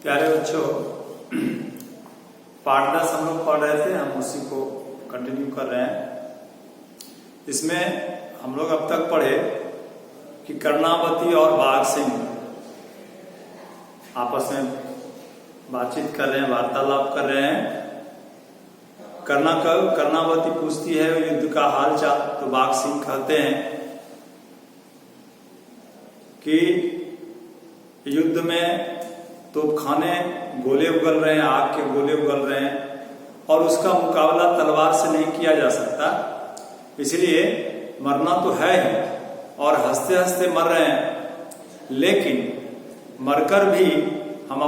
प्यारे बच्चों, पाठ 10 हम लोग पढ़ रहे थे, हम उसी को कंटिन्यू कर रहे हैं। इसमें हम लोग अब तक पढ़े कि कर्णावती और बाघ सिंह आपस में बातचीत कर रहे हैं, वार्तालाप कर रहे हैं। कर्णावती पूछती है युद्ध का हाल चाल, तो बाघ सिंह कहते हैं कि युद्ध में तोपखाने गोले उगल रहे हैं, आग के गोले उगल रहे हैं और उसका मुकाबला तलवार से नहीं किया जा सकता, इसलिए मरना तो है ही और हंसते हंसते मर रहे हैं। लेकिन मरकर भी हम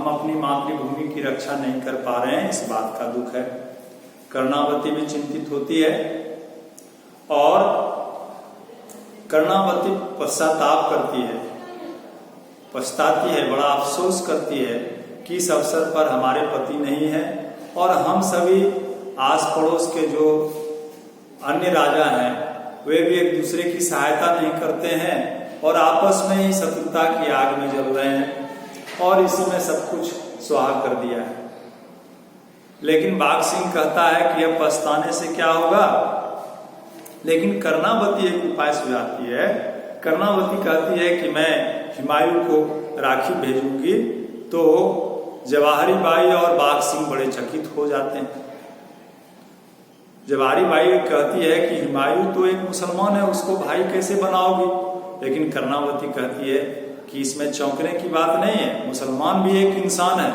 अपनी मातृभूमि की रक्षा नहीं कर पा रहे हैं, इस बात का दुख है। कर्णावती भी चिंतित होती है और कर्णावती पश्चाताप करती है, पछताती है, बड़ा अफसोस करती है कि इस अवसर पर हमारे पति नहीं है और हम सभी आस पड़ोस के जो अन्य राजा हैं वे भी एक दूसरे की सहायता नहीं करते हैं और आपस में ही शत्रुता की आग में जल रहे हैं और इसी में सब कुछ सुहा कर दिया है। लेकिन बाघ सिंह कहता है कि अब पछताने से क्या होगा। लेकिन कर्णावती एक उपाय सुझाती है। कर्णावती कहती है कि मैं हुमायूं को राखी भेजूंगी, तो जवाहरी बाई और बाघ सिंह बड़े चकित हो जाते हैं। जवाहरी बाई कहती है कि हुमायूं तो एक मुसलमान है, उसको भाई कैसे बनाओगी। लेकिन कर्णावती कहती है कि इसमें चौंकने की बात नहीं है, मुसलमान भी एक इंसान है,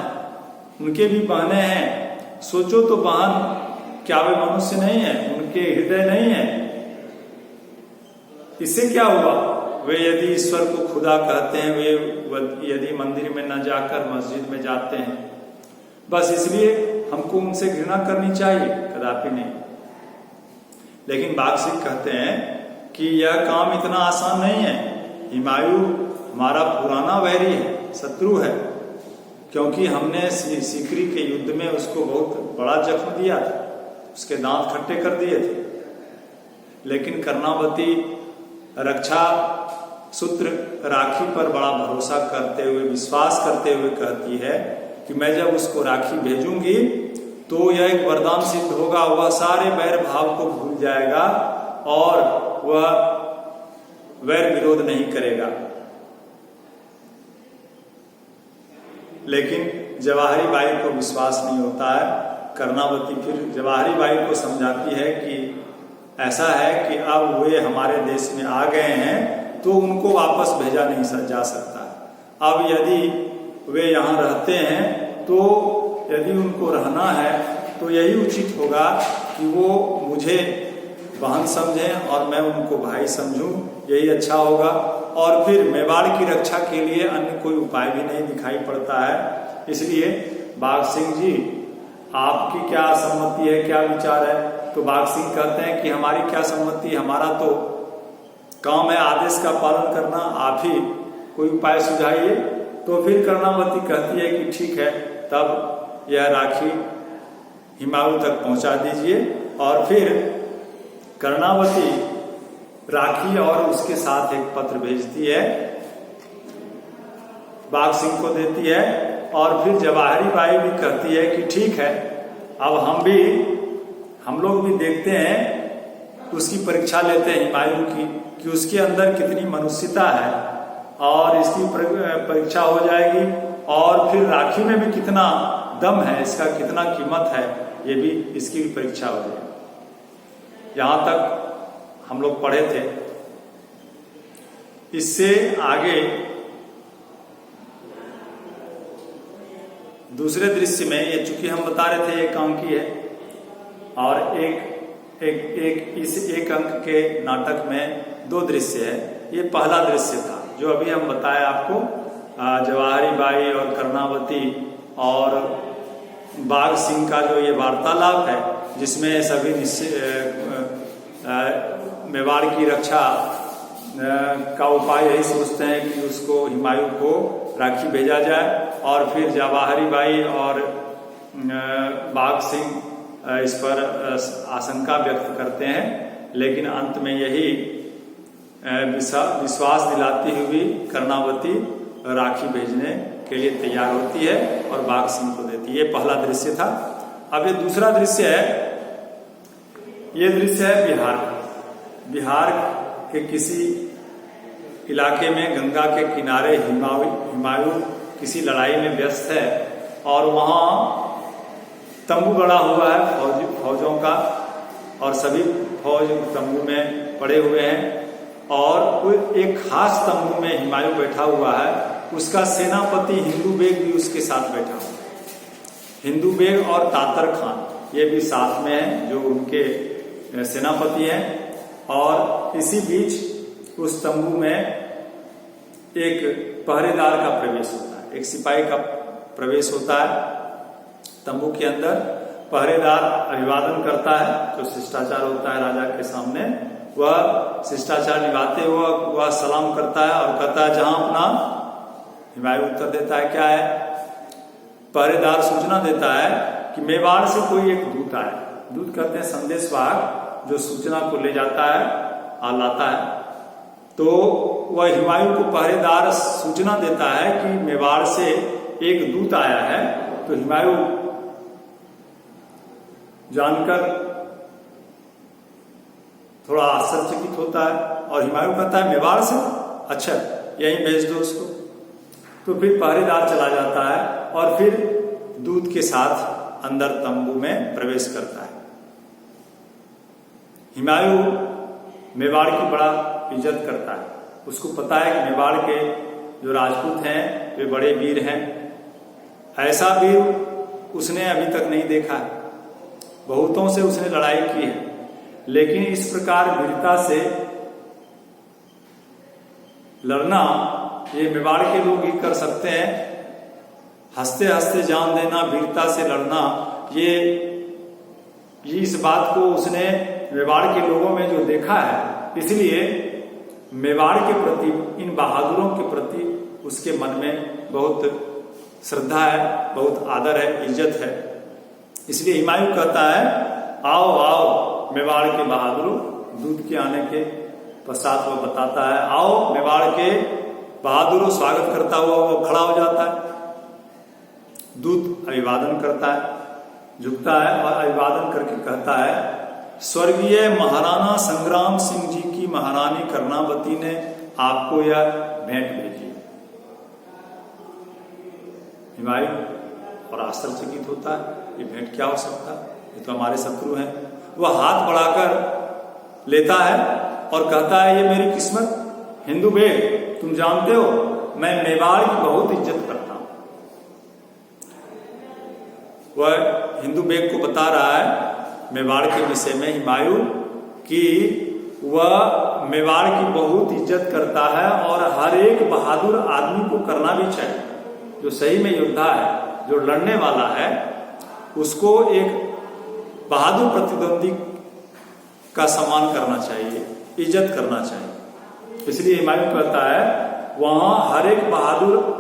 उनके भी बहनें हैं। सोचो तो बहन क्या वे मनुष्य नहीं है, उनके हृदय नहीं है। इससे क्या हुआ, वे यदि ईश्वर को खुदा कहते हैं, वे यदि मंदिर में न जाकर मस्जिद में जाते हैं, बस इसलिए हमको उनसे घृणा करनी चाहिए, कदापि नहीं। लेकिन बाघ सिंह कहते हैं कि यह काम इतना आसान नहीं है। हुमायूं हमारा पुराना वैरी है, शत्रु है, क्योंकि हमने सीकरी के युद्ध में उसको बहुत बड़ा जख्म दिया था, उसके दांत खट्टे कर दिए थे। लेकिन कर्णावती रक्षा सूत्र राखी पर बड़ा भरोसा करते हुए, विश्वास करते हुए कहती है कि मैं जब उसको राखी भेजूंगी तो यह एक वरदान सिद्ध होगा, वह सारे वैर भाव को भूल जाएगा और वह वैर विरोध नहीं करेगा। लेकिन जवाहरी बाई को विश्वास नहीं होता है। कर्णावती फिर जवाहरी बाई को समझाती है कि ऐसा है कि अब वे हमारे देश में आ गए हैं तो उनको वापस भेजा नहीं जा सकता। अब यदि वे यहाँ रहते हैं तो यदि उनको रहना है तो यही उचित होगा कि वो मुझे बहन समझें और मैं उनको भाई समझूं, यही अच्छा होगा। और फिर मेवाड़ की रक्षा के लिए अन्य कोई उपाय भी नहीं दिखाई पड़ता है। इसलिए बाघ सिंह जी, आपकी क्या सम्मति है, क्या विचार है। तो बाघ सिंह कहते हैं कि हमारी क्या सम्मति, हमारा तो काम है आदेश का पालन करना, आप ही कोई उपाय सुझाइए। तो फिर कर्णावती कहती है कि ठीक है, तब यह राखी हुमायूं तक पहुंचा दीजिए। और फिर कर्णावती राखी और उसके साथ एक पत्र भेजती है, बाघ सिंह को देती है। और फिर जवाहरी बाई भी कहती है कि ठीक है, अब हम लोग भी देखते हैं, उसकी परीक्षा लेते हैं हुमायूं की कि उसके अंदर कितनी मनुष्यता है, और इसकी परीक्षा हो जाएगी। और फिर राखी में भी कितना दम है, इसका कितना कीमत है, ये भी इसकी भी परीक्षा हो जाएगी। यहाँ तक हम लोग पढ़े थे। इससे आगे दूसरे दृश्य में, ये चूंकि हम बता रहे थे एक अंक की है और इस एक अंक के नाटक में 2 दृश्य है। ये पहला दृश्य था जो अभी हम बताए आपको, जवाहरी बाई और कर्णावती और बाघ सिंह का जो ये वार्तालाप है, जिसमें सभी मेवाड़ की रक्षा का उपाय यही सोचते हैं कि उसको हुमायूं को राखी भेजा जाए। और फिर जवाहरी बाई और बाघ सिंह इस पर आशंका व्यक्त करते हैं, लेकिन अंत में यही विश्वास दिलाती हुई कर्णावती राखी भेजने के लिए तैयार होती है और बाघ सिंह को देती है। ये पहला दृश्य था। अब ये दूसरा दृश्य है, ये दृश्य है बिहार का। बिहार के किसी इलाके में गंगा के किनारे हुमायूं किसी लड़ाई में व्यस्त है और वहां तंबू गड़ा हुआ है फौजों का, और सभी फौज तंबू में पड़े हुए हैं और कोई एक खास तंबू में हुमायूं बैठा हुआ है। उसका सेनापति हिंदू बेग भी उसके साथ बैठा हुआ है। हिंदू बेग और तातर खान ये भी साथ में हैं, जो उनके सेनापति हैं। और इसी बीच उस तंबू में एक पहरेदार का प्रवेश होता है, एक सिपाही का प्रवेश होता है तंबू के अंदर। पहरेदार अभिवादन करता है, जो शिष्टाचार होता है राजा के सामने, वह शिष्टाचार निभाते हुए वह सलाम करता है और कहता है जहां अपना। हुमायूं उत्तर देता है क्या है? पहरेदार सूचना देता है कि मेवाड़ से कोई एक दूत आया। दूत कहते हैं संदेशवाहक, जो सूचना को ले जाता है और लाता है। तो वह हुमायूं को पहरेदार सूचना देता है कि मेवाड़ से एक दूत आया है। तो हुमायूं जानकर थोड़ा आश्चर्यचकित होता है और हुमायूं कहता है मेवाड़ से, अच्छा यहीं भेज दो उसको। तो फिर पहरेदार चला जाता है और फिर दूत के साथ अंदर तंबू में प्रवेश करता है। हुमायूं मेवाड़ की बड़ा इज्जत करता है। उसको पता है कि मेवाड़ के जो राजपूत हैं वे बड़े वीर हैं। ऐसा वीर उसने अभी तक नहीं देखा है। बहुतों से उसने लड़ाई की है, लेकिन इस प्रकार वीरता से लड़ना ये मेवाड़ के लोग ही कर सकते हैं। हंसते हंसते जान देना, वीरता से लड़ना, ये इस बात को उसने मेवाड़ के लोगों में जो देखा है, इसलिए मेवाड़ के प्रति, इन बहादुरों के प्रति उसके मन में बहुत श्रद्धा है, बहुत आदर है, इज्जत है। इसलिए हुमायूं कहता है आओ आओ मेवाड़ के बहादुरों। दूत के आने के पश्चात वह बताता है आओ मेवाड़ के बहादुरों। स्वागत करता हुआ वो खड़ा हो जाता है। दूत अभिवादन करता है, झुकता है और अभिवादन करके कहता है स्वर्गीय महाराणा संग्राम सिंह जी की महारानी कर्णावती ने आपको यह भेंट भेजी। हुमायूं और आश्चर्यचकित होता है, ये भेंट क्या हो सकता है, ये तो हमारे शत्रु हैं। वह हाथ बढ़ाकर लेता है और कहता है ये मेरी किस्मत। हिंदू बेग, तुम जानते हो मैं मेवाड़ की बहुत इज्जत करता हूं। वह हिंदू बेग को बता रहा है मेवाड़ के विषय में हुमायूं कि वह मेवाड़ की बहुत इज्जत करता है और हर एक बहादुर आदमी को करना भी चाहिए। जो सही में योद्धा है, जो लड़ने वाला है, उसको एक बहादुर प्रतिद्वंदी का सम्मान करना चाहिए, इज्जत करना चाहिए। इसलिए हुमायूं कहता है वहां हर एक बहादुर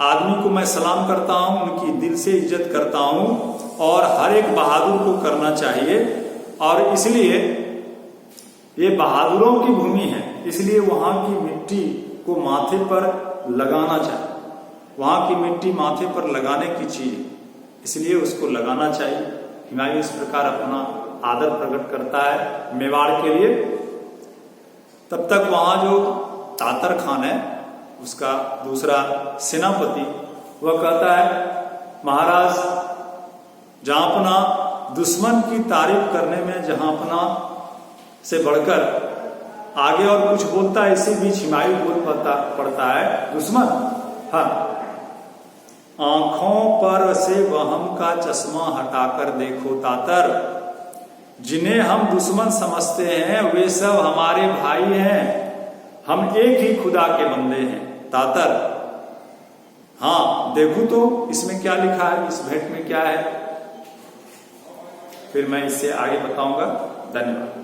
आदमी को मैं सलाम करता हूं, उनकी दिल से इज्जत करता हूं और हर एक बहादुर को करना चाहिए। और इसलिए ये बहादुरों की भूमि है, इसलिए वहां की मिट्टी को माथे पर लगाना चाहिए। वहां की मिट्टी माथे पर लगाने की चीज, इसलिए उसको लगाना चाहिए। हुमायूं इस प्रकार अपना आदर प्रकट करता है मेवाड़ के लिए। तब तक वहां जो तातर खान है, उसका दूसरा सेनापति, वह कहता है महाराज जहांपना दुश्मन की तारीफ करने में जहांपना से बढ़कर आगे और कुछ बोलता है। इसी बीच हुमायूं बोल पड़ता है दुश्मन, हाँ आंखों पर से वहम का चश्मा हटाकर देखो तातर, जिन्हें हम दुश्मन समझते हैं वे सब हमारे भाई हैं। हम एक ही खुदा के बंदे हैं तातर। हाँ देखो तो इसमें क्या लिखा है, इस भेंट में क्या है, फिर मैं इससे आगे बताऊंगा। धन्यवाद।